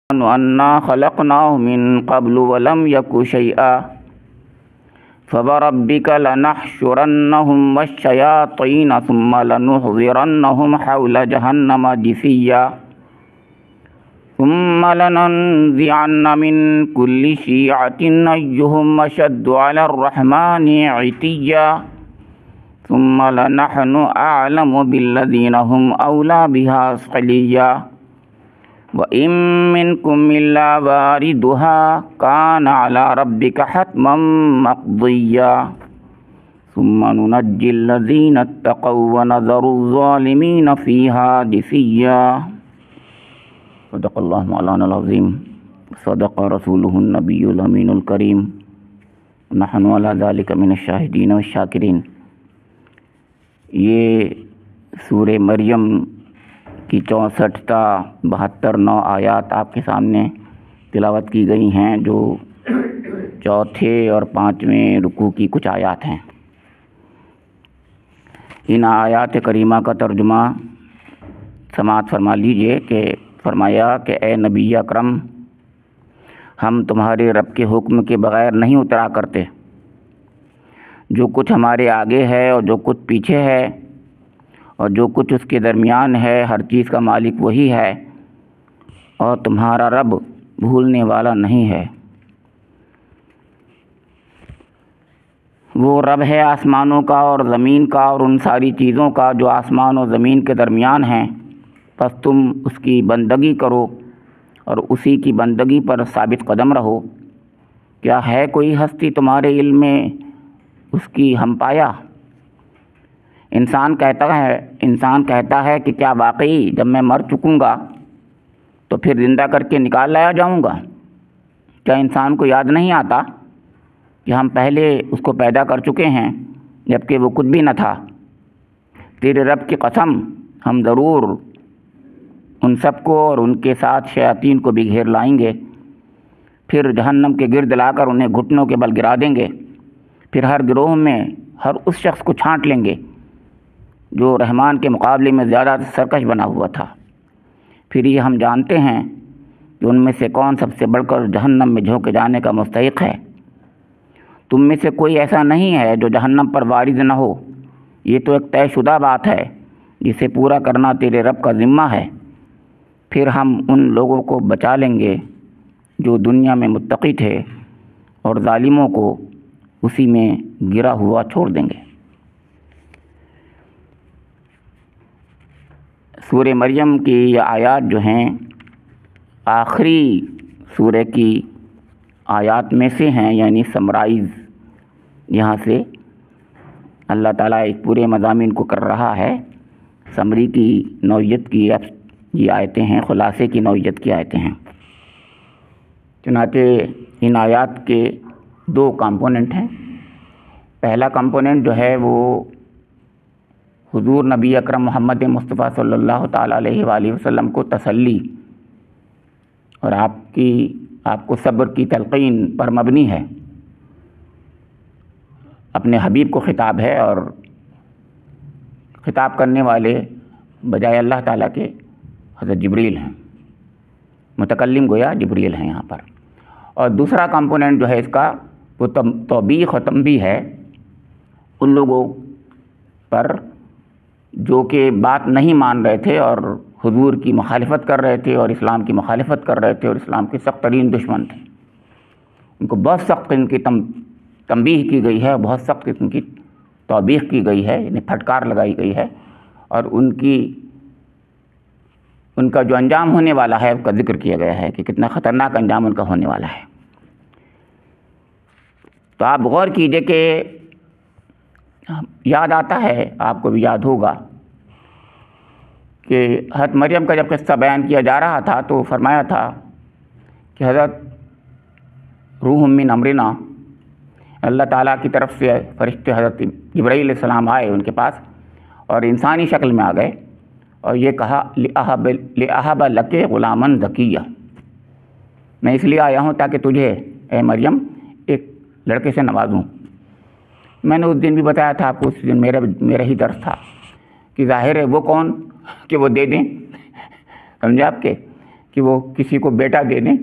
أنا خلقناه من قبل ولم يك شيئا فوربك لنحشرنهم والشياطين ثم لنحضرنهم حول جهنم جثيا ثم لننزعن من كل شيعة أيهم أشد على الرحمن عتيا ثم لنحن أعلم بالذين هم أولى بها صليا وَإِن مِّنكُمْ إِلَّا وَارِدُهَا كَانَ عَلَى رَبِّكَ حَتْمًا مَّقْضِيًّا ثُمَّ نُنَجِّي الَّذِينَ اتَّقَوْا وَنَذَرُ الظَّالِمِينَ فِيهَا جِثِيًّا صدق اللہ مولانا العظیم صدق رسولہ النبی الامین الکریم نحن علی ذلک من الشاہدین والشاکرین۔ یہ سورہ مریم کی 64 تا 72 آیات آپ کے سامنے تلاوت کی گئی ہیں، جو چوتھے اور 5ویں رکوع کی کچھ آیات ہیں۔ ان آیات کریمہ کا ترجمہ سماعت فرما لیجئے کہ فرمایا کہ اے نبی اکرم، ہم تمہارے رب کے حکم کے بغیر نہیں اترا کرتے۔ جو کچھ ہمارے آگے ہے اور جو کچھ پیچھے ہے اور جو کچھ اس کے درمیان ہے، ہر چیز کا مالک وہی ہے، اور تمہارا رب بھولنے والا نہیں ہے۔ وہ رب ہے آسمانوں کا اور زمین کا اور ان ساری چیزوں کا جو آسمان اور زمین کے درمیان ہیں، پس تم اس کی بندگی کرو اور اسی کی بندگی پر ثابت قدم رہو۔ کیا ہے کوئی ہستی تمہارے علم میں اس کی ہم پایا؟ انسان کہتا ہے کہ کیا واقعی جب میں مر چکوں گا تو پھر زندہ کر کے نکال لایا جاؤں گا؟ کیا انسان کو یاد نہیں آتا کہ ہم پہلے اس کو پیدا کر چکے ہیں جبکہ وہ کچھ بھی نہ تھا؟ تیرے رب کی قسم، ہم ضرور ان سب کو اور ان کے ساتھ شیاطین کو بھی گھیر لائیں گے، پھر جہنم کے گرد لا کر انہیں گھٹنوں کے بل گرا دیں گے، پھر ہر گروہ میں ہر اس شخص کو چھانٹ لیں گے جو رحمان کے مقابلے میں زیادہ سرکش بنا ہوا تھا۔ پھر یہ ہم جانتے ہیں کہ ان میں سے کون سب سے بڑھ کر جہنم میں جھونکے جانے کا مستحق ہے۔ تم میں سے کوئی ایسا نہیں ہے جو جہنم پر وارد نہ ہو، یہ تو ایک طے شدہ بات ہے جسے پورا کرنا تیرے رب کا ذمہ ہے۔ پھر ہم ان لوگوں کو بچا لیں گے جو دنیا میں متقی تھے اور ظالموں کو اسی میں گرا ہوا چھوڑ دیں گے۔ سورہ مریم کی یہ آیات جو ہیں آخری سورہ کی آیات میں سے ہیں، یعنی سمرائز یہاں سے اللہ تعالیٰ اس پورے مضامین کو کر رہا ہے۔ سمری کی نوعیت کی یہ آیتیں ہیں، خلاصے کی نوعیت کی آیتیں ہیں۔ چنانچہ ان آیات کے 2 کمپوننٹ ہیں۔ پہلا کمپوننٹ جو ہے وہ حضور نبی اکرم محمد مصطفیٰ صلی اللہ تعالیٰ علیہ وآلہ وسلم کو تسلی اور آپ کو صبر کی تلقین پر مبنی ہے، اپنے حبیب کو خطاب ہے، اور خطاب کرنے والے بجائے اللہ تعالیٰ کے حضرت جبریل ہیں، متکلم گویا جبریل ہیں یہاں پر۔ اور دوسرا کمپوننٹ جو ہے اس کا وہ توبیخ و تنبیہ ہے ان لوگوں پر جو کہ بات نہیں مان رہے تھے اور حضور کی مخالفت کر رہے تھے اور اسلام کی مخالفت کر رہے تھے اور اسلام کے سخت ترین دشمن تھے۔ ان کو بہت سخت ان کی تنبیہ کی گئی ہے، بہت سخت قسم کی توبیخ کی گئی ہے، یعنی پھٹکار لگائی گئی ہے، اور ان کا جو انجام ہونے والا ہے اس کا ذکر کیا گیا ہے کہ کتنا خطرناک انجام ان کا ہونے والا ہے۔ تو آپ غور کیجئے کہ یاد آتا ہے، آپ کو بھی یاد ہوگا کہ حضرت مریم کا جب قصہ بیان کیا جا رہا تھا تو فرمایا تھا کہ حضرت روح من امرنا، اللہ تعالیٰ کی طرف سے فرشتے حضرت جبرائیل علیہ السلام آئے ان کے پاس اور انسانی شکل میں آ گئے اور یہ کہا لِأَهَبَ لَكَ غُلَامًا زَكِيًّا، میں اس لیے آیا ہوں تاکہ تجھے اے مریم ایک لڑکے سے نوازوں۔ میں نے اس دن بھی بتایا تھا آپ کو، اس دن میرا ہی درس تھا کہ ظاہر ہے وہ کون کہ وہ دے دیں، سمجھے آپ کہ کہ وہ کسی کو بیٹا دے دیں،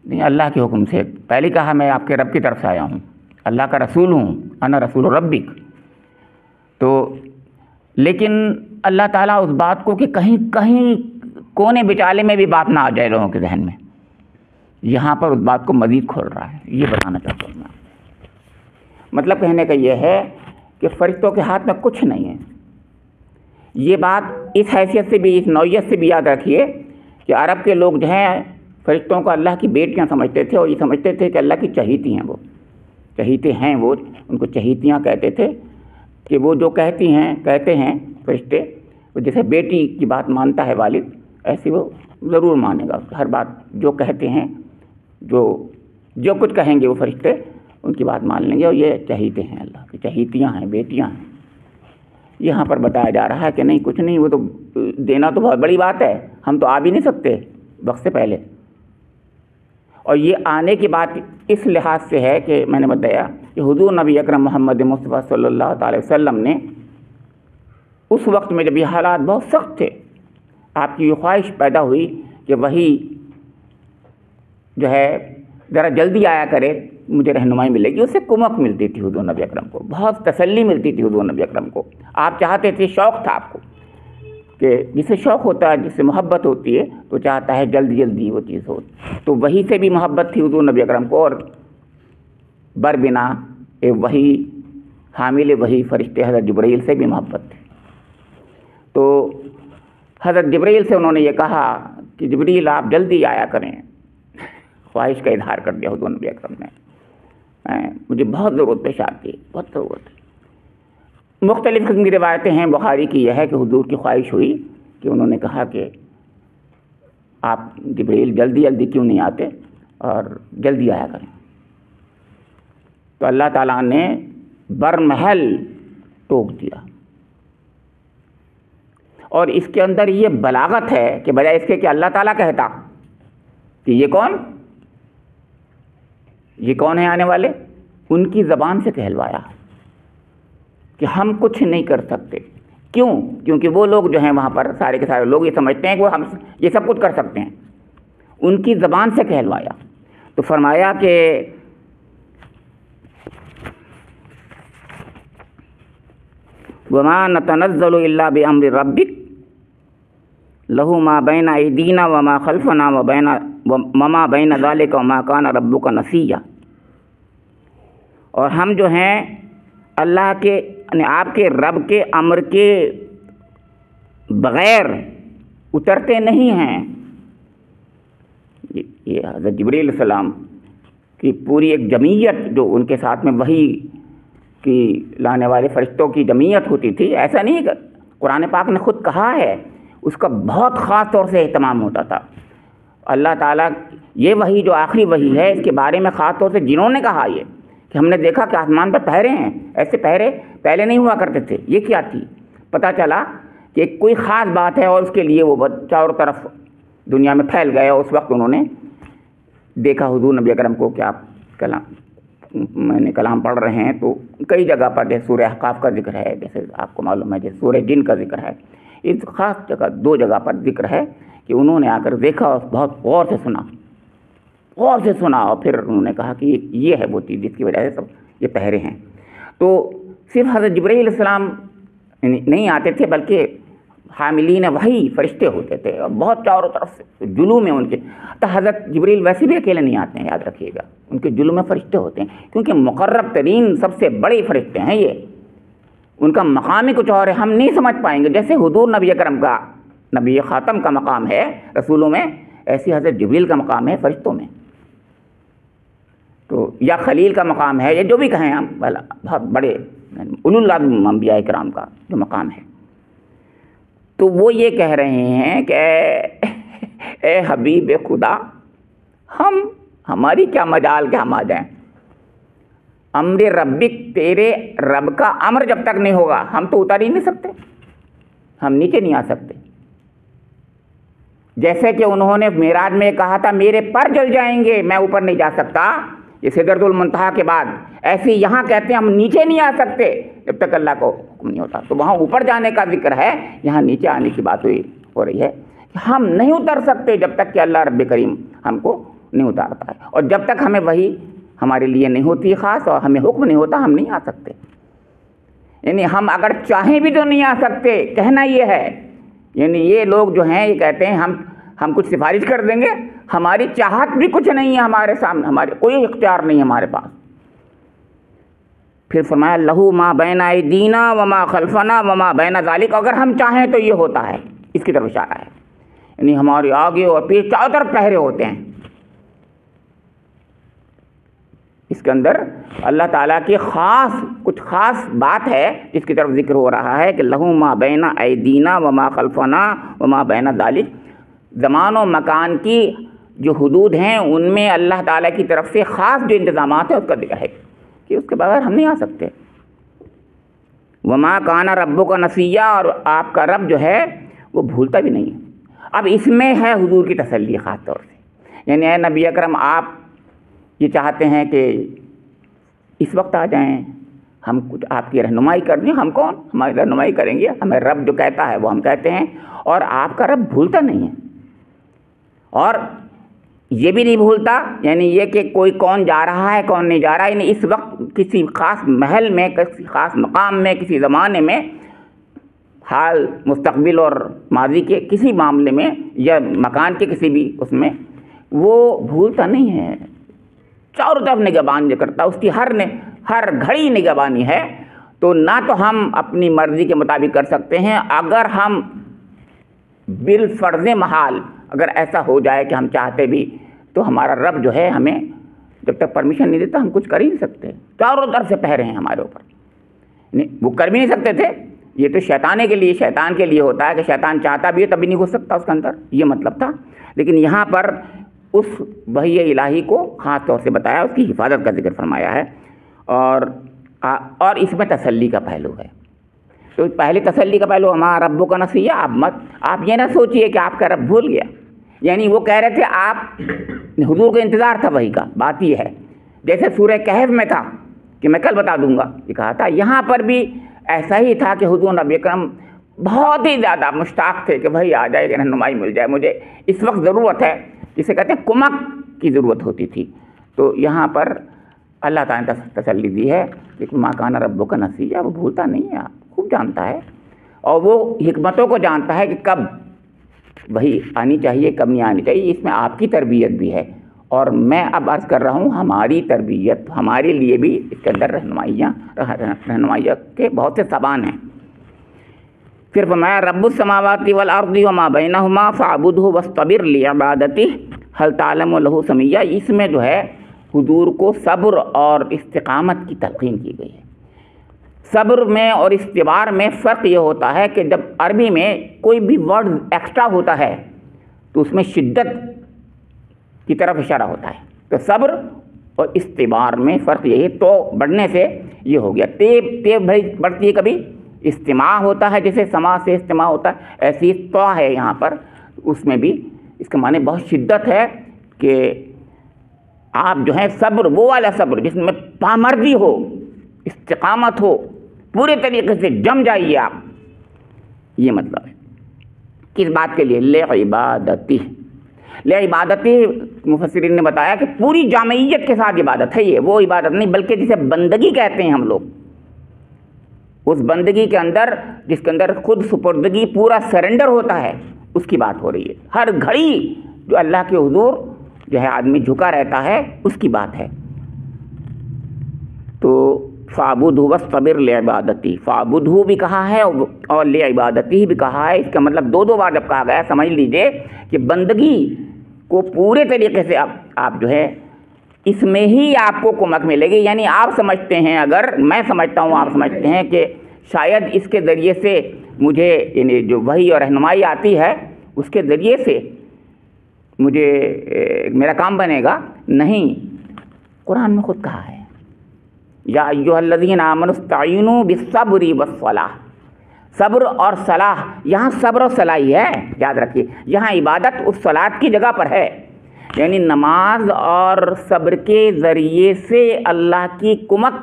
نہیں، اللہ کے حکم سے. پہلے کہا میں آپ کے رب کی طرف سے آیا ہوں، اللہ کا رسول ہوں، انا رسول ربک. تو لیکن اللہ تعالیٰ اس بات کو کہ کہیں کونے بچالے میں بھی بات نہ آ جائے لوگوں کے ذہن میں، یہاں پر اس بات کو مزید کھول رہا ہے. یہ بتانا چاہتا ہوں میں. مطلب کہنے کا یہ ہے کہ فرشتوں کے ہاتھ میں کچھ نہیں ہے. یہ بات اس حیثیت سے بھی، اس نوعیت سے بھی یاد رکھیے کہ عرب کے لوگ جو ہیں فرشتوں کو اللہ کی بیٹیاں سمجھتے تھے، اور یہ سمجھتے تھے کہ اللہ کی چہیتی ہیں. وہ چہیتے ہیں، وہ ان کو چہیتیاں کہتے تھے کہ وہ جو کہتے ہیں فرشتے، وہ جیسے بیٹی کی بات مانتا ہے والد، ایسی وہ ضرور مانے گا. ہر بات جو کہتے ہیں، جو کچھ کہیں گے وہ فرشتے ان کی بات مان لیں گے. اور یہ چہیتے ہیں، اللہ کی چہیتیاں ہیں، بیٹیاں ہیں. یہاں پر بتایا جا رہا ہے کہ نہیں، کچھ نہیں، وہ تو دینا تو بہت بڑی بات ہے، ہم تو آ بھی نہیں سکتے وقت سے پہلے. اور یہ آنے کی بات اس لحاظ سے ہے کہ میں نے بتایا کہ حضور نبی اکرم محمد مصطفیٰ صلی اللہ تعالی وسلم نے اس وقت میں جب یہ حالات بہت سخت تھے، آپ کی یہ خواہش پیدا ہوئی کہ وہی جو ہے ذرا جلدی آیا کرے، مجھے رہنمائی ملے گی. اس سے کمک ملتی تھی حضور نبی اکرم کو، بہت تسلی ملتی تھی حضور نبی اکرم کو. آپ چاہتے تھے، شوق تھا آپ کو، کہ جسے شوق ہوتا ہے، جس سے محبت ہوتی ہے، تو چاہتا ہے جلدی جلدی وہ چیز ہو. تو وہی سے بھی محبت تھی حضور نبی اکرم کو، اور بربنا وہی حامل وہی فرشتے حضرت جبرائیل سے بھی محبت تھی. تو حضرت جبرائیل سے انہوں نے یہ کہا کہ جبرائیل آپ جلدی آیا کریں. خواہش کا اظہار کر دیا حضور نبی اکرم نے، مجھے بہت ضرورت پیش آتی ہے، بہت ضرورت ہے. مختلف قسم کی روایتیں ہیں. بخاری کی یہ ہے کہ حضور کی خواہش ہوئی کہ انہوں نے کہا کہ آپ جبرائیل جلدی کیوں نہیں آتے اور جلدی آیا کریں. تو اللہ تعالیٰ نے برمحل ٹوک دیا. اور اس کے اندر یہ بلاغت ہے کہ بجائے اس کے کہ اللہ تعالیٰ کہتا کہ یہ کون ہے آنے والے، ان کی زبان سے کہلوایا کہ ہم کچھ نہیں کر سکتے. کیوں؟ کیونکہ وہ لوگ جو ہیں وہاں پر سارے کے سارے لوگ یہ سمجھتے ہیں کہ وہ ہم یہ سب کچھ کر سکتے ہیں. ان کی زبان سے کہلوایا. تو فرمایا کہ وَمَا نَتَنَزَّلُ إِلَّا بِأَمْرِ رَبِّكَ لَهُ مَا بَيْنَ أَيْدِينَا وَمَا خَلْفَنَا وَمَا بَيْنَ ذَلِكَ وَمَا كَانَ رَبُّكَ نَسِيًّا. اور ہم جو ہیں اللہ کے یعنی آپ کے رب کے امر کے بغیر اترتے نہیں ہیں. یہ حضرت جبرائیل علیہ السلام کی پوری ایک جمعیت جو ان کے ساتھ میں وحی کی لانے والے فرشتوں کی جمعیت ہوتی تھی. ایسا نہیں کہ قرآن پاک نے خود کہا ہے، اس کا بہت خاص طور سے اہتمام ہوتا تھا. اللہ تعالیٰ یہ وحی جو آخری وحی ہے، اس کے بارے میں خاص طور سے جنہوں نے کہا یہ کہ ہم نے دیکھا کہ آسمان پر پہرے ہیں، ایسے پہرے پہلے نہیں ہوا کرتے تھے. یہ کیا تھی؟ پتہ چلا کہ کوئی خاص بات ہے، اور اس کے لیے وہ چاروں طرف دنیا میں پھیل گئے. اور اس وقت انہوں نے دیکھا حضور نبی اکرم کو کہ آپ میں نے کلام پڑھ رہے ہیں. تو کئی جگہ پر جیسے سورہ احقاف کا ذکر ہے، جیسے آپ کو معلوم ہے جیسے سورہ جن کا ذکر ہے. اس خاص جگہ 2 جگہ پر ذکر ہے کہ انہوں نے آ کر دیکھا اور بہت غور سے سنا، اور پھر انہوں نے کہا کہ یہ ہے وہ چیز جس کی وجہ سے سب یہ پہرے ہیں. تو صرف حضرت جبرائیل علیہ السلام نہیں آتے تھے، بلکہ حاملین وحی فرشتے ہوتے تھے، اور بہت چاروں طرف سے جلوم میں ان کے. تو حضرت جبرائیل ویسے بھی اکیلے نہیں آتے ہیں، یاد رکھیے گا، ان کے جلوم میں فرشتے ہوتے ہیں، کیونکہ مقرب ترین سب سے بڑے فرشتے ہیں یہ. ان کا مقام ہی کچھ اور ہے، ہم نہیں سمجھ پائیں گے. جیسے حضور نبی اکرم کا، نبی خاتم کا مقام ہے رسولوں میں، ایسی حضرت جبرائیل کا مقام ہے فرشتوں میں. تو یا خلیل کا مقام ہے، یا جو بھی کہیں ہم، بہت بڑے اولو العزم انبیاء کرام کا جو مقام ہے. تو وہ یہ کہہ رہے ہیں کہ اے حبیب خدا، ہماری کیا مجال کہ ہم آ جائیں. امر ربک، تیرے رب کا امر جب تک نہیں ہوگا ہم تو اتر ہی نہیں سکتے، ہم نیچے نہیں آ سکتے. جیسے کہ انہوں نے معراج میں کہا تھا میرے پر جل جائیں گے، میں اوپر نہیں جا سکتا، یہ سدرۃ المنتہا کے بعد. ایسے یہاں کہتے ہیں ہم نیچے نہیں آ سکتے جب تک اللہ کو حکم نہیں ہوتا. تو وہاں اوپر جانے کا ذکر ہے، یہاں نیچے آنے کی بات ہو رہی ہے کہ ہم نہیں اتر سکتے جب تک کہ اللہ رب کریم ہم کو نہیں اتارتا ہے، اور جب تک ہمیں وہی ہمارے لیے نہیں ہوتی خاص اور ہمیں حکم نہیں ہوتا ہم نہیں آ سکتے. یعنی ہم اگر چاہیں بھی تو نہیں آ سکتے. کہنا یہ ہے، یعنی یہ لوگ جو ہیں یہ کہتے ہیں ہم کچھ سفارش کر دیں گے، ہماری چاہت بھی کچھ نہیں ہے ہمارے سامنے، ہمارے کوئی اختیار نہیں ہے ہمارے پاس. پھر فرمایا لہو ما بین ایدینا وما خلفنا وما بین ذالک، اگر ہم چاہیں تو یہ ہوتا ہے. اس کی طرف اشارہ ہے، یعنی ہمارے آگے اور پیچھے چاروں طرف پہرے ہوتے ہیں. اس کے اندر اللہ تعالیٰ کی کچھ خاص بات ہے جس کی طرف ذکر ہو رہا ہے کہ لہو ما بین ایدینا وما خلفنا وما بین ذالک. زمان و مکان کی جو حدود ہیں ان میں اللہ تعالیٰ کی طرف سے خاص جو انتظامات ہیں اس کا ذکر ہے کہ اس کے بغیر ہم نہیں آ سکتے. وما کان ربک نسیا، اور آپ کا رب جو ہے وہ بھولتا بھی نہیں ہے. اب اس میں ہے حضور کی تسلی خاص طور سے، یعنی اے نبی اکرم آپ یہ چاہتے ہیں کہ اس وقت آ جائیں، ہم کچھ آپ کی رہنمائی کر دیں. ہم کون؟ ہماری رہنمائی کریں گے، ہمیں رب جو کہتا ہے وہ ہم کہتے ہیں، اور آپ کا رب بھولتا نہیں ہے. اور یہ بھی نہیں بھولتا یعنی یہ کہ کوئی کون جا رہا ہے کون نہیں جا رہا، یعنی اس وقت کسی خاص محل میں، کسی خاص مقام میں، کسی زمانے میں، حال مستقبل اور ماضی کے کسی معاملے میں یا مکان کے کسی بھی اس میں وہ بھولتا نہیں ہے. چاروں طرف نگہبانی کرتا، اس کی ہر گھڑی نگہبانی ہے. تو نہ تو ہم اپنی مرضی کے مطابق کر سکتے ہیں، اگر ہم بالفرض محال اگر ایسا ہو جائے کہ ہم چاہتے بھی تو ہمارا رب جو ہے ہمیں جب تک پرمیشن نہیں دیتا ہم کچھ کر ہی نہیں سکتے. چاروں طرف سے پہرے ہیں ہمارے اوپر. نہیں وہ کر بھی نہیں سکتے تھے، یہ تو شیطان کے لیے ہوتا ہے کہ شیطان چاہتا بھی ہے تب بھی نہیں گھس سکتا اس کے اندر، یہ مطلب تھا. لیکن یہاں پر اس وحی الہی کو خاص طور سے بتایا، اس کی حفاظت کا ذکر فرمایا ہے. اور اس میں تسلی کا پہلو ہے. تو پہلے تسلی کا پہلو ہمارا ربو کا نسیہ. آپ یہ نہ سوچئے کہ آپ کا رب بھول گیا، یعنی وہ کہہ رہے تھے آپ حضور کو انتظار تھا وحی کا. بات یہ ہے جیسے سورہ کہف میں تھا کہ میں کل بتا دوں گا یہ کہا تھا، یہاں پر بھی ایسا ہی تھا کہ حضور نبی اکرم بہت ہی زیادہ مشتاق تھے کہ وہی آ جائے، کہ رہنمائی مل جائے، مجھے اس وقت ضرورت ہے، جسے کہتے ہیں کمک کی ضرورت ہوتی تھی. تو یہاں پر اللہ تعالیٰ نے تسلی دی ہے لیکن ما کان ربک نسیہ، وہ بھولتا نہیں ہے، آپ خوب جانتا ہے اور وہ حکمتوں کو جانتا ہے کہ کب وہی آنی چاہیے کب نہیں آنی چاہیے. اس میں آپ کی تربیت بھی ہے، اور میں اب عرض کر رہا ہوں ہماری تربیت ہمارے لیے بھی اس کے اندر رہنمائیاں کے بہت سے سبان ہیں. پھر فرمایا رب السماوات والارض وما بینہما فاعبدہ واصطبر لعبادتہ ھل تعلم لہ سمیہ. اس میں جو ہے حضور کو صبر اور استقامت کی تلقین کی گئی ہے. صبر میں اور استبار میں فرق یہ ہوتا ہے کہ جب عربی میں کوئی بھی ورڈ ایکسٹرا ہوتا ہے تو اس میں شدت کی طرف اشارہ ہوتا ہے. تو صبر اور استبار میں فرق یہی، تو بڑھنے سے یہ ہو گیا. تیب بھائی بڑھتی ہے، کبھی استماع ہوتا ہے جیسے سما سے استماع ہوتا ہے، ایسی تو ہے یہاں پر. اس میں بھی اس کے معنی بہت شدت ہے کہ آپ جو ہے صبر، وہ والا صبر جس میں پامردی ہو، استقامت ہو، پورے طریقے سے جم جائیے آپ. یہ مطلب ہے کس بات کے لیے؟ لعبادتہ. لعبادتہ مفسرین نے بتایا کہ پوری جامعیت کے ساتھ عبادت ہے. یہ وہ عبادت نہیں بلکہ جسے بندگی کہتے ہیں ہم لوگ، اس بندگی کے اندر جس کے اندر خود سپردگی پورا سرنڈر ہوتا ہے اس کی بات ہو رہی ہے. ہر گھڑی جو اللہ کے حضور جو ہے آدمی جھکا رہتا ہے اس کی بات ہے. تو فاعبدہ واصطبر لعبادتہ، فاعبدہ بھی کہا ہے اور لعبادتہ بھی کہا ہے. اس کا مطلب دو بار جب کہا گیا سمجھ لیجئے کہ بندگی کو پورے طریقے سے آپ جو ہے اس میں ہی آپ کو کمک ملے گی. یعنی آپ سمجھتے ہیں، اگر میں سمجھتا ہوں آپ سمجھتے ہیں کہ شاید اس کے ذریعے سے مجھے یعنی جو وحی اور رہنمائی آتی ہے اس کے ذریعے سے مجھے میرا کام بنے گا. نہیں، قرآن میں خود کہا ہے یا ایھا الذین آمنوا استعینوا بالصبر والصلاۃ. صبر اور صلاح، یہاں صبر و صلاح ہی ہے، یاد رکھیے. یہاں عبادت اس صلاۃ کی جگہ پر ہے، یعنی نماز اور صبر کے ذریعے سے اللہ کی کمک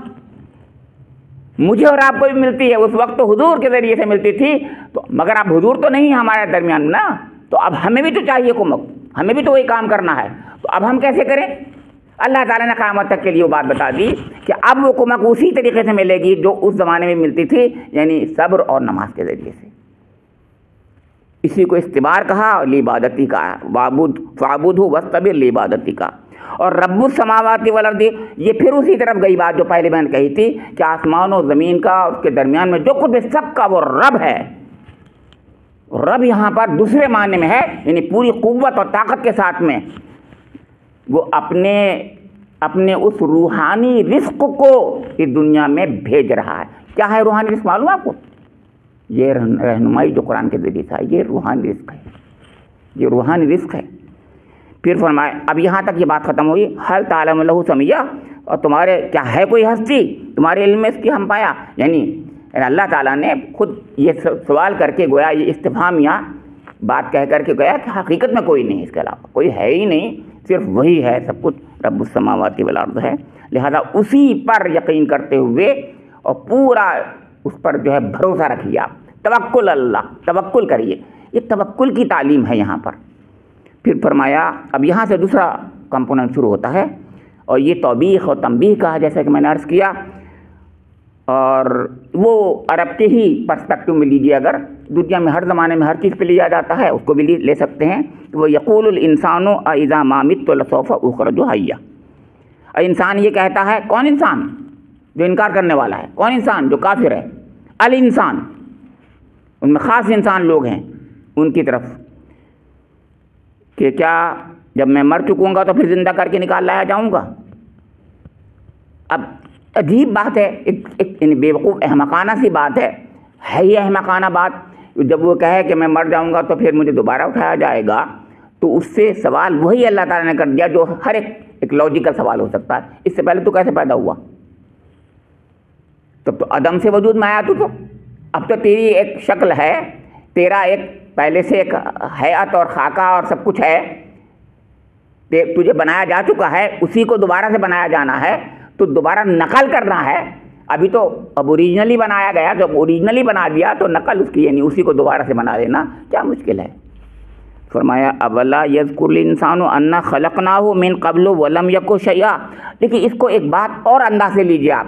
مجھے اور آپ کو بھی ملتی ہے. اس وقت تو حضور کے ذریعے سے ملتی تھی، تو مگر اب حضور تو نہیں ہمارے درمیان نا، تو اب ہمیں بھی تو چاہیے کمک، ہمیں بھی تو وہی کام کرنا ہے، تو اب ہم کیسے کریں؟ اللہ تعالیٰ نے قیامت تک کے لیے وہ بات بتا دی کہ اب وہ کمک اسی طریقے سے ملے گی جو اس زمانے میں ملتی تھی، یعنی صبر اور نماز کے ذریعے سے۔ اسی کو استبار کہا اور لعبادتی کا، فاعبدہ واصطبر لعبادتی کا۔ اور رب السماوات والارض، یہ پھر اسی طرف گئی بات جو پہلے میں نے کہی تھی کہ آسمان و زمین کا اور اس کے درمیان میں جو کچھ ہے سب کا وہ رب ہے۔ رب یہاں پر دوسرے معنی میں ہے، یعنی پوری قوت اور طاقت کے ساتھ میں وہ اپنے اس روحانی رزق کو اس دنیا میں بھیج رہا ہے۔ کیا ہے روحانی رزق معلوم ہے آپ کو؟ یہ رہنمائی جو قرآن کے ذریعے سے ہے، یہ روحانی رزق ہے، یہ روحانی رزق ہے۔ پھر فرمائے، اب یہاں تک یہ بات ختم ہوئی، حل تعلم لہ سمیہ، اور تمہارے کیا ہے کوئی ہستی تمہارے علم میں اس کی ہم پایا؟ یعنی اللہ تعالیٰ نے خود یہ سوال کر کے گویا، یہ استفہامیہ بات کہہ کر کے گویا کہ حقیقت میں کوئی نہیں، اس کے علاوہ کوئی ہے ہی نہیں، صرف وہی ہے سب کچھ، رب السماوات والارض ہے۔ لہذا اسی پر یقین کرتے ہوئے اور پورا اس پر جو ہے بھروسہ رکھیے، آپ توکل اللہ، توکل کریے، یہ توکل کی تعلیم ہے یہاں پر۔ پھر فرمایا اب یہاں سے دوسرا کمپوننٹ شروع ہوتا ہے، اور یہ توبیخ اور تنبیہ کا ہے جیسا کہ میں نے عرض کیا، اور وہ عرب کے ہی پرسپیکٹو میں لیجیے، اگر دنیا میں ہر زمانے میں ہر چیز پہ لیا جاتا ہے اس کو بھی لے سکتے ہیں، کہ وہ یقول الانسان اذا ما مت لسوف اخرج حیا۔ انسان یہ کہتا ہے، کون انسان؟ جو انکار کرنے والا ہے، کون انسان؟ جو کافر ہے، الانسان، ان میں خاص انسان لوگ ہیں ان کی طرف، کہ کیا جب میں مر چکوں گا تو پھر زندہ کر کے نکال لایا جاؤں گا؟ اب عجیب بات ہے، ایک بے وقوف احمقانہ سی بات ہے یہ احمقانہ بات، جب وہ کہے کہ میں مر جاؤں گا تو پھر مجھے دوبارہ اٹھایا جائے گا، تو اس سے سوال وہی اللہ تعالیٰ نے کر دیا جو ہر ایک لاجیکل سوال ہو سکتا ہے، اس سے پہلے تو کیسے پیدا ہوا؟ تب تو عدم سے وجود میں آیا تو اب تو تیری ایک شکل ہے، تیرا ایک پہلے سے ایک حیات اور خاکہ اور سب کچھ ہے، تجھے بنایا جا چکا ہے، اسی کو دوبارہ سے بنایا جانا ہے، تو دوبارہ نقل کرنا ہے۔ ابھی تو اب اوریجنلی بنایا گیا، جب اوریجنلی بنا دیا تو نقل اس کی، یعنی اسی کو دوبارہ سے بنا دینا کیا مشکل ہے؟ فرمایا اولا یذکر الانسان انا خلقناہ من قبل ولم یک شیئا۔ لیکن اس کو ایک بات اور انداز سے لیجیے آپ،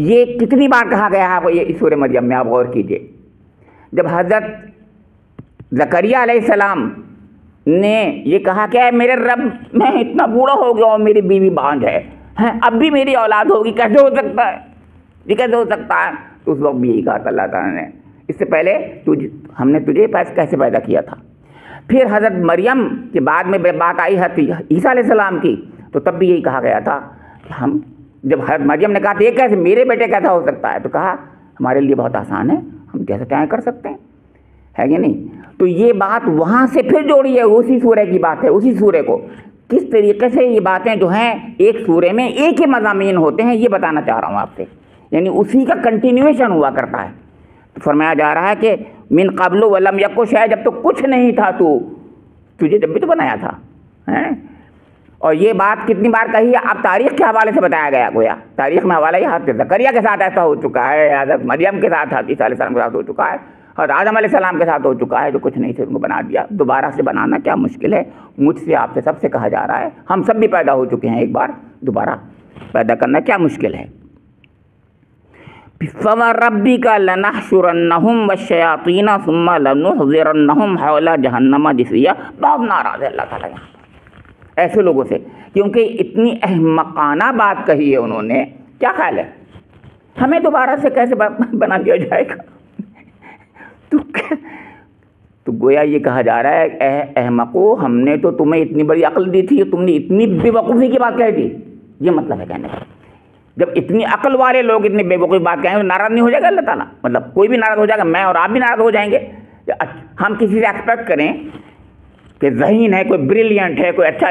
یہ کتنی بار کہا گیا ہے یہ سورہ مریم میں، آپ غور کیجیے۔ جب حضرت زکریا علیہ السلام نے یہ کہا کہ اے میرے رب، میں اتنا بوڑھا ہو گیا اور میری بیوی بانجھ ہے، اب بھی میری اولاد ہوگی، کیسے ہو سکتا ہے؟ یہ کیسے ہو سکتا ہے؟ تو اس وقت بھی یہی کہا تھا اللہ تعالیٰ نے، اس سے پہلے ہم نے تجھے کیسے پیدا کیا تھا۔ پھر حضرت مریم کے بعد میں بات آئی ہے عیسیٰ علیہ السلام کی، تو تب بھی یہی کہا گیا تھا کہ جب حضرت مریم نے کہا تھا یہ کیسے میرے بیٹے کیسا ہو سکتا ہے، تو کہا ہمارے لیے بہت آسان ہے، ہم جیسے چاہیں کر سکتے ہیں، ہے کہ نہیں؟ تو یہ بات وہاں سے پھر جوڑی ہے، اسی سورہ کی بات ہے، اسی سورہ کو کس طریقے سے یہ باتیں جو ہیں ایک سورے میں ایک ہی مضامین ہوتے ہیں، یہ بتانا چاہ رہا ہوں آپ سے، یعنی اسی کا کنٹینیویشن ہوا کرتا ہے۔ تو فرمایا جا رہا ہے کہ من قبل ولم یک شیئا، جب تو کچھ نہیں تھا تجھے جب بھی تو بنایا تھا، اور یہ بات کتنی بار کہی ہے؟ اب تاریخ کے حوالے سے بتایا گیا، گویا تاریخ میں حوالہ یہ حضرت زکریا کے ساتھ ایسا ہو چکا ہے، حضرت مریم کے ساتھ، حضرت عیسیٰ علیہ السلام کے ساتھ ہو چکا ہے، حضرت آدم علیہ السلام کے ساتھ ہو چکا ہے، جو کچھ نہیں تھے ان کو بنا دیا، دوبارہ سے بنانا کیا مشکل ہے؟ مجھ سے آپ سے سب سے کہا جا رہا ہے، ہم سب بھی پیدا ہو چکے ہیں، ایک بار دوبارہ پیدا کرنا کیا مشکل ہے؟ فَوَرَبِّكَ لَنَحْشُرَنَّهُمْ وَالشَّيَاطِينَ ثُمَّ لَنُحْضِرَنَّهُمْ حَوْلَ جَهَنَّمَ جِثِيًّا۔ بہت ناراض ہے اللہ تعالیٰ یہاں ایسے لوگوں سے، کیونکہ اتنی احمقانہ بات کہی ہے انہوں نے۔ کیا خیال ہے ہمیں دوبارہ سے کیسے بنا دیا جائے گا؟ تو گویا یہ کہا جا رہا ہے اے احمقو، ہم نے تو تمہیں اتنی بڑی عقل دی تھی، تم نے اتنی بے وقوفی کی بات کہی تھی، یہ مطلب ہے کہنے کا۔ جب اتنی عقل والے لوگ اتنی بے وقوفی بات کہیں تو ناراض نہیں ہو جائے گا اللہ تعالیٰ؟ مطلب کوئی بھی ناراض ہو جائے گا، میں اور آپ بھی ناراض ہو جائیں گے۔ ہم کسی سے ایکسپیکٹ کریں کہ ذہین ہے، کوئی بریلینٹ ہے، کوئی اچھا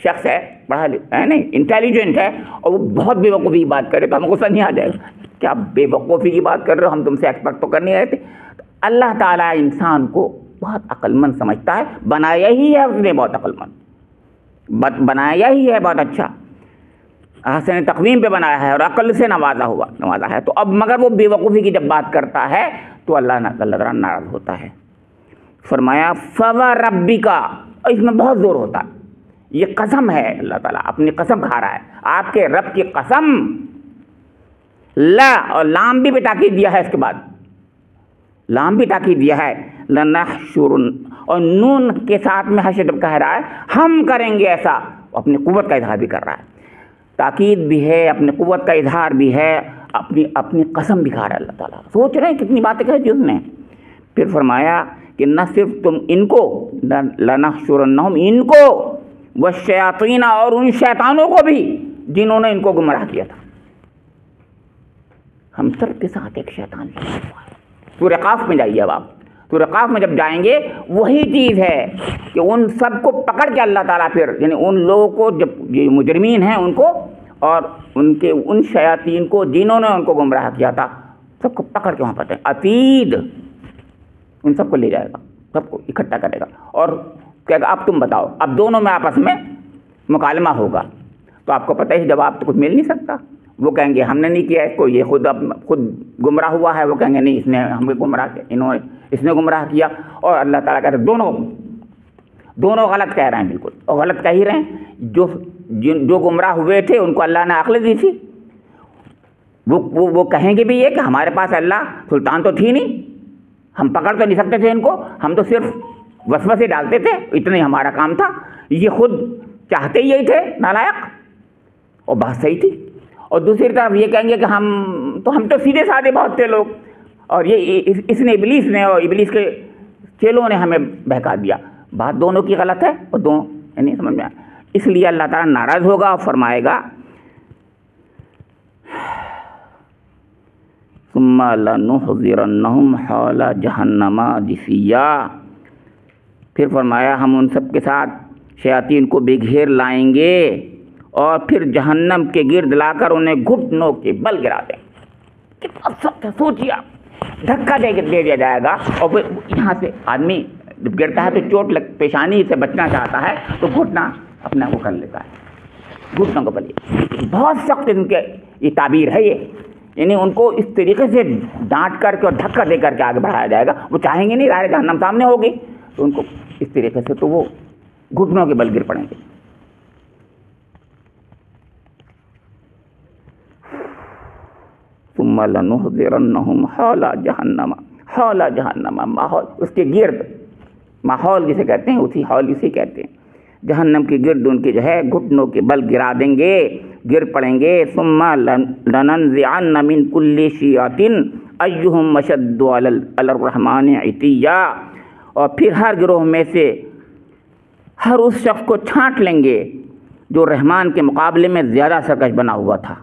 شخص ہے، پڑھا ہے نہیں، انٹیلیجنٹ ہے، اور وہ بہت بے وقوفی کی بات کرے تو ہم کو غصہ نہیں آ جائے گا؟ کیا بے وقوفی کی بات کر رہے ہو، ہم تم سے ایکسپیکٹ تو کر نہیں رہے تھے۔ اللہ تعالیٰ انسان کو بہت عقل مند سمجھتا ہے، بنایا ہی ہے اس نے بہت عقل مند، بنایا ہی ہے بہت اچھا، حسن تقویم پہ بنایا ہے اور عقل سے نوازا ہے۔ تو اب مگر وہ بے وقوفی کی جب بات کرتا ہے تو اللہ تعالیٰ ناراض ہوتا ہے۔ فرمایا فوربک، اور اس میں بہت زور ہوتا ہے، یہ قسم ہے، اللہ تعالیٰ اپنی قسم کھا رہا ہے، آپ کے رب کی قسم، لا اور لام بھی تاکید دیا ہے، اس کے بعد لام بھی تاکید دیا ہے، لنحشرن، اور نون کے ساتھ میں حشر جب کہہ رہا ہے ہم کریں گے ایسا، اپنی قوت کا اظہار بھی کر رہا ہے، تاکید بھی ہے، اپنی قوت کا اظہار بھی ہے، اپنی قسم بھی کھا رہا ہے اللہ تعالیٰ۔ سوچ رہے ہیں کتنی باتیں کہی تھی اس نے۔ پھر فرمایا کہ نہ صرف تم ان کو، لنحشرنہم، ان کو، والشیاطین، اور ان شیطانوں کو بھی جنہوں نے ان کو گمراہ کیا تھا، ہم سب کے ساتھ ایک شیطان لگا ہوا ہے۔ سورہ قاف میں جائیے، اب آپ سورہ قاف میں جب جائیں گے وہی چیز ہے کہ ان سب کو پکڑ کے اللہ تعالیٰ پھر، یعنی ان لوگوں کو، جب یہ مجرمین ہیں ان کو، اور ان شیاطین کو جنہوں نے ان کو گمراہ کیا تھا، سب کو پکڑ کے وہاں پتہ ہے عتید، ان سب کو لے جائے گا، سب کو اکٹھا کرے گا اور کہے گا اب تم بتاؤ، اب دونوں میں آپس میں مکالمہ ہوگا۔ تو آپ کو پتہ ہی جواب تو کچھ مل نہیں سکتا، وہ کہیں گے ہم نے نہیں کیا اس کو، یہ خود گمراہ ہوا ہے، وہ کہیں گے نہیں اس نے ہمیں گمراہ کیا، اس نے گمراہ کیا، اور اللہ تعالیٰ کہتے ہیں دونوں غلط کہہ رہے ہیں، بالکل، اور غلط کہہ ہی رہے ہیں۔ جو گمراہ ہوئے تھے ان کو اللہ نے عقل دی تھی، وہ کہیں گے بھی یہ کہ ہمارے پاس اللہ سلطان تو تھی نہیں، ہم پکڑ تو نہیں سکتے تھے ان کو، ہم تو صرف وسوسے ڈالتے تھے، اتنا ہی ہمارا کام تھا، یہ خود چاہتے ہی یہی تھے نالائق، اور بات صحیح تھی۔ اور دوسری طرف یہ کہیں گے کہ ہم تو سیدھے سادے بہت تھے لوگ، اور یہ اس نے، ابلیس نے اور ابلیس کے چیلوں نے ہمیں بہکا دیا۔ بات دونوں کی غلط ہے، اور دونوں نہیں سمجھ میں آیا، اس لیے اللہ تعالیٰ ناراض ہوگا اور فرمائے گا ثم لنحضرنہم حول جہنم جثیا، پھر فرمایا ہم ان سب کے ساتھ شیاطین کو بے گھیر لائیں گے اور پھر جہنم کے گرد لا کر انہیں گھٹنوں کے بل گرا دیں۔ کتنا سخت ہے، سوچیے آپ، دھکا دے دیا جائے گا، اور یہاں سے آدمی جب گرتا ہے تو چوٹ پیشانی سے بچنا چاہتا ہے تو گھٹنا اپنا وہ کر لیتا ہے، گھٹنوں کو بلیے، بہت سخت ان کے یہ تعبیر ہے، یہ یعنی ان کو اس طریقے سے ڈانٹ کر کے اور دھکا دے کر کے آگے بڑھایا جائے گا، وہ چاہیں گے نہیں، ظاہر جہنم سامنے ہوگی، تو ان کو اس طریقے سے تو وہ گھٹنوں کے بل گر پڑیں گے۔ ثم لنحضرنہم حول جہنم، ماحول اس کے گرد، ماحول جسے کہتے ہیں، اسی حول اسے کہتے ہیں، جہنم کے گرد ان کے جو ہے گھٹنوں کے بل گرا دیں گے، گر پڑیں گے۔ ثم لننزعن من کل شیعۃ ایہم اشد علی الرحمن عتیا، اور پھر ہر گروہ میں سے ہر اس شخص کو چھانٹ لیں گے جو رحمان کے مقابلے میں زیادہ سرکش بنا ہوا تھا۔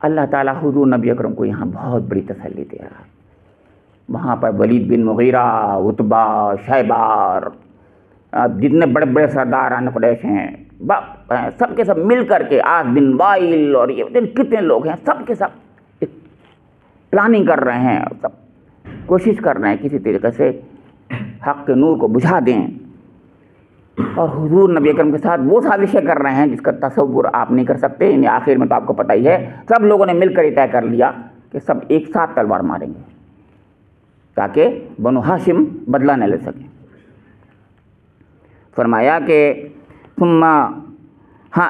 اللہ تعالیٰ حضور نبی اکرم کو یہاں بہت بڑی تسلی دے رہا ہے۔ وہاں پر ولید بن مغیرہ، عتبہ، شیبہ، جتنے بڑے بڑے سرداران قریش ہیں، سب کے سب مل کر کے، عاص بن وائل اور یہ کتنے لوگ ہیں، سب کے سب پلاننگ کر رہے ہیں، سب کوشش کر رہے ہیں کسی طریقے سے حق کے نور کو بجھا دیں، اور حضور نبی اکرم کے ساتھ وہ سازشیں کر رہے ہیں جس کا تصور آپ نہیں کر سکتے۔ یعنی آخر میں تو آپ کو پتہ ہی ہے، سب لوگوں نے مل کر یہ طے کر لیا کہ سب ایک ساتھ تلوار ماریں گے تاکہ بنو ہاشم بدلہ نہ لے سکیں۔ فرمایا کہ ثم، ہاں،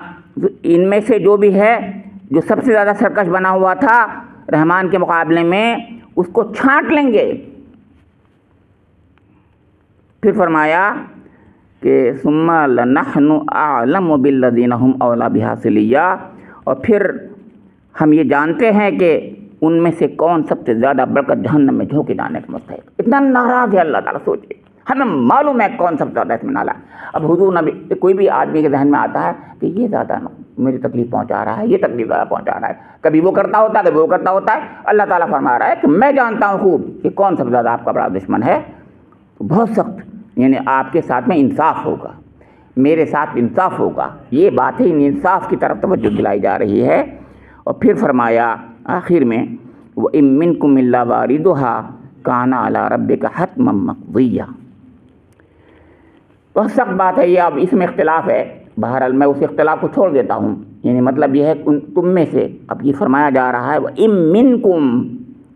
ان میں سے جو بھی ہے جو سب سے زیادہ سرکش بنا ہوا تھا رحمان کے مقابلے میں، اس کو چھانٹ لیں گے۔ پھر فرمایا کہ ثم لنحن اعلم بالذین هم اولی بها صلیہ، اور پھر ہم یہ جانتے ہیں کہ ان میں سے کون سب سے زیادہ بڑھ کر جہنم میں جھونکے جانے کا مستحق۔ اتنا ناراض ہے اللہ تعالیٰ، سوچے، ہمیں معلوم ہے کون سب سے زیادہ اس میں نالا ہے۔ اب حضور نبی، کوئی بھی آدمی کے ذہن میں آتا ہے کہ یہ زیادہ میری تکلیف پہنچا رہا ہے، یہ تکلیف زیادہ پہنچا رہا ہے، کبھی وہ کرتا ہوتا ہے، کبھی وہ کرتا ہوتا ہے۔ اللہ تعالیٰ فرما رہا ہے کہ میں جانتا ہوں خوب کہ کون سب سے زیادہ آپ کا بڑا دشمن ہے، بہت سخت، یعنی آپ کے ساتھ میں انصاف ہوگا، میرے ساتھ انصاف ہوگا۔ یہ بات ہے، انصاف کی طرف توجہ دلائی جا رہی ہے۔ اور پھر فرمایا آخر میں وَإِن مِّنكُمْ إِلَّا وَارِدُهَا كَانَ عَلَىٰ رَبِّكَ حَتْمًا مَّقْضِيًّا۔ بہت سخت بات ہے یہ، اب اس میں اختلاف ہے، بہرحال میں اس اختلاف کو چھوڑ دیتا ہوں، یعنی مطلب یہ ہے تم میں سے، اب یہ فرمایا جا رہا ہے وَإِن مِّنكُمْ،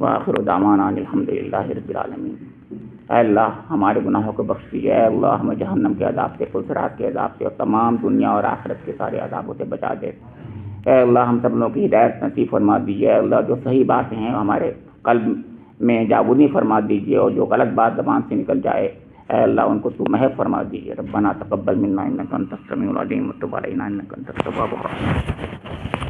وآخر دعوانا الحمدللہ رب العالمین۔ اے اللہ ہمارے گناہوں کو بخش دیجیے، اے اللہ ہمیں جہنم کے عذاب سے، پلسرات کے عذاب سے اور تمام دنیا اور آخرت کے سارے عذابوں سے بچا دے۔ اے اللہ ہم سب لوگوں کی ہدایت نصیب فرما دیجیے، اے اللہ جو صحیح باتیں ہیں ہمارے قلب میں جاگونی فرما دیجیے، اور جو غلط بات زبان سے نکل جائے اے اللہ ان کو تو محو فرما دیجیے۔ ربنا تقبل منا انک انت السمیع العلیم وتب علینا انک انت التواب الرحیم۔